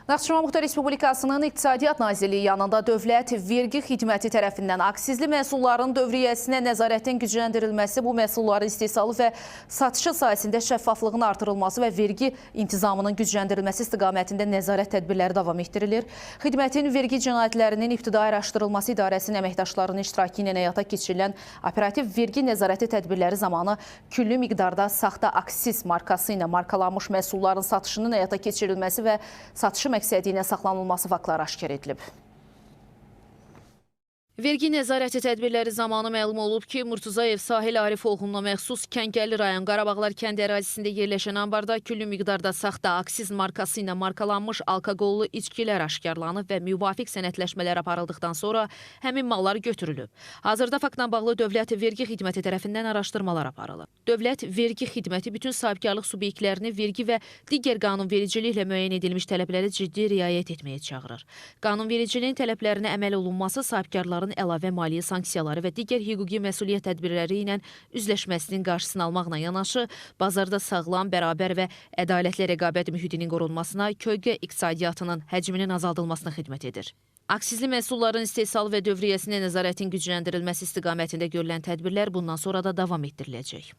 Naxçıvan Muxtar Respublikasının İqtisadiyyat Nazirliyi yanında Dövlət Vergi Xidməti tərəfindən aksizli məhsulların dövriyyəsinə nəzarətin gücləndirilməsi, bu məhsulların istehsalı və satışı sayəsində şəffaflığın artırılması və vergi intizamının gücləndirilməsi istiqamətində nəzarət tədbirləri davam etdirilir. Xidmətin vergi cinayətlərinin ibtidai araşdırılması idarəsinin əməkdaşlarının iştirakı ilə həyata keçirilən operativ vergi nəzarəti tədbirləri zamanı küllü miqdarda saxta aksiz markası ilə markalanmış məhsulların satışının həyata keçirilməsi və satışı məqsədi ilə saxlanılması faktları aşkar edilib. Vergi nəzarəti tədbirləri zamanı məlum olub ki, Murtuzayev Sahil Arif oğluna məxsus Kəngərli rayon Qarabağlar kəndi ərazisində yerləşən ambarda küllü miqdarda saxta aksiz markası ilə markalanmış alkoqollu içkilər aşkarlanıb və müvafiq sənədləşmələr aparıldıqdan sonra həmin mallar götürülüb. Hazırda faktla bağlı Dövlət Vergi Xidməti tərəfindən araşdırmalar aparılıb. Dövlət Vergi Xidməti bütün sahibkarlıq subyektlərini vergi və digər qanunvericiliklə müəyyən edilmiş tələblərə ciddi riayət etməyə çağırır. Qanunvericiliyin tələblərinə əməl olunması sahibkarların əlavə maliyyə sanksiyaları və digər hüquqi məsuliyyət tədbirləri ilə üzləşməsinin qarşısını almaqla yanaşı, bazarda sağlam, bərabər və ədalətli rəqabət mühitinin qorunmasına, kölgə iqtisadiyyatının həcminin azaldılmasına xidmət edir. Aksizli məhsulların istehsalı və dövriyyəsinə nəzarətin gücləndirilməsi istiqamətində görülən tədbirlər bundan sonra da davam etdiriləcək.